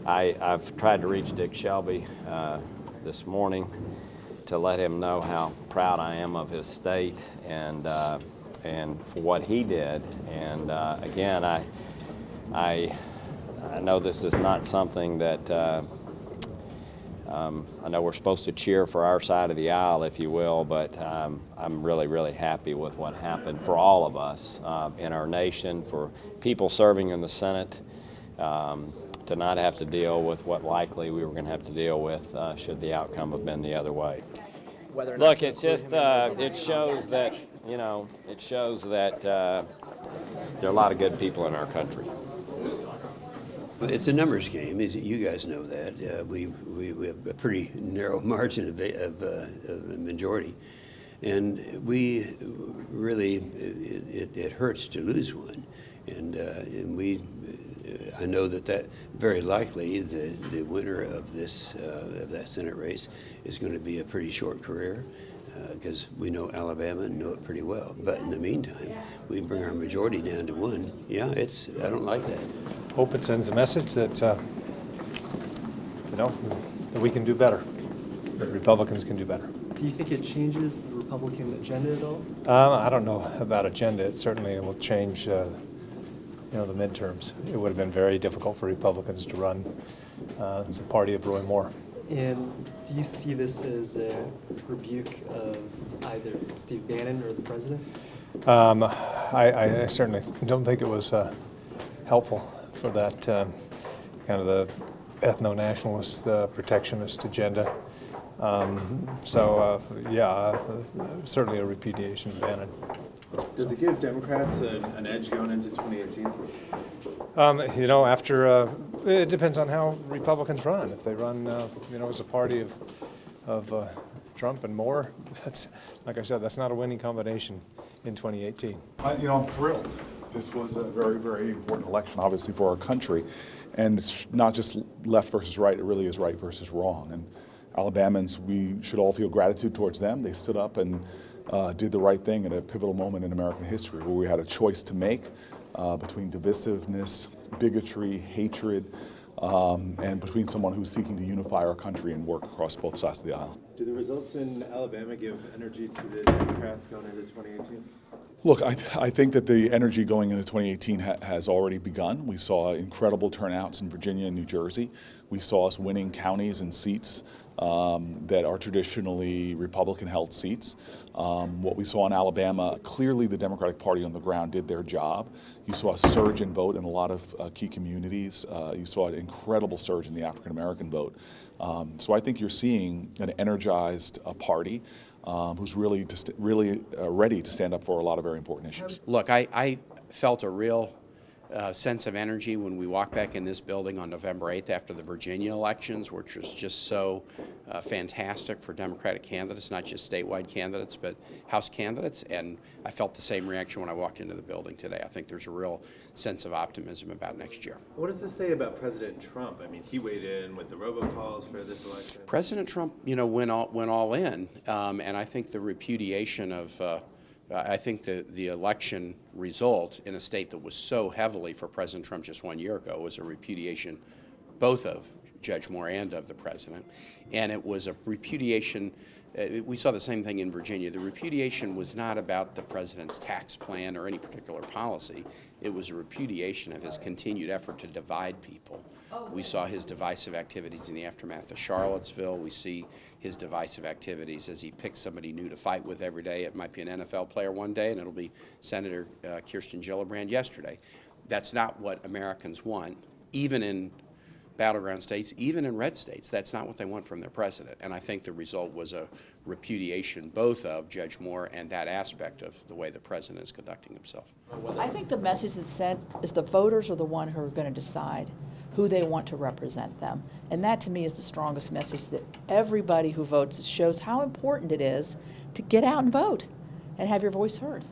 I've tried to reach Dick Shelby this morning to let him know how proud I am of his state and for what he did. And again, I know this is not something that I know we're supposed to cheer for our side of the aisle, if you will, but I'm really, really happy with what happened for all of us in our nation, for people serving in the Senate, to not have to deal with what likely we were going to have to deal with should the outcome have been the other way. Look, it's just, it shows that, you know, it shows that there are a lot of good people in our country. It's a numbers game, as you guys know that. We have a pretty narrow margin of majority. And we really, it hurts to lose one. And I know that very likely the winner of that Senate race is going to be a pretty short career, because we know Alabama and know it pretty well. But in the meantime, we bring our majority down to one. Yeah, I don't like that. Hope it sends a message that, that we can do better, that Republicans can do better. Do you think it changes the Republican agenda at all? I don't know about agenda. It certainly will change, the midterms. It would have been very difficult for Republicans to run as a party of Roy Moore. And do you see this as a rebuke of either Steve Bannon or the president? I certainly don't think it was helpful for that kind of the ethno-nationalist, protectionist agenda. Certainly a repudiation of Bannon. Does it give Democrats an edge going into 2018? It depends on how Republicans run. If they run, as a party of Trump and Moore, that's, like I said, that's not a winning combination in 2018. I'm thrilled. This was a very, very important election, obviously, for our country. And it's not just left versus right, it really is right versus wrong. And Alabamans, we should all feel gratitude towards them. They stood up and did the right thing at a pivotal moment in American history where we had a choice to make between divisiveness, bigotry, hatred, and between someone who's seeking to unify our country and work across both sides of the aisle. Do the results in Alabama give energy to the Democrats going into 2018? Look, I think that the energy going into 2018 has already begun. We saw incredible turnouts in Virginia and New Jersey. We saw us winning counties and seats that are traditionally Republican-held seats. What we saw in Alabama, clearly the Democratic Party on the ground did their job. You saw a surge in vote in a lot of key communities. You saw an incredible surge in the African-American vote. So I think you're seeing an energized party who's really ready to stand up for a lot of very important issues. Look, I felt a real sense of energy when we walked back in this building on November 8th after the Virginia elections, which was just so fantastic for Democratic candidates, not just statewide candidates, but House candidates. And I felt the same reaction when I walked into the building today. I think there's a real sense of optimism about next year. What does this say about President Trump? I mean, he weighed in with the robocalls for this election. President Trump, went all in, and I think the repudiation of I think the election result in a state that was so heavily for President Trump just 1 year ago was a repudiation both of Judge Moore and of the president. And it was a repudiation, we saw the same thing in Virginia. The repudiation was not about the president's tax plan or any particular policy. It was a repudiation of his continued effort to divide people. We saw his divisive activities in the aftermath of Charlottesville. We see his divisive activities as he picks somebody new to fight with every day. It might be an NFL player one day, and it'll be Senator Kirsten Gillibrand yesterday. That's not what Americans want, even in battleground states, even in red states. That's not what they want from their president. And I think the result was a repudiation both of Judge Moore and that aspect of the way the president is conducting himself. I think the message that's sent is the voters are the one who are going to decide who they want to represent them. And that to me is the strongest message, that everybody who votes shows how important it is to get out and vote and have your voice heard.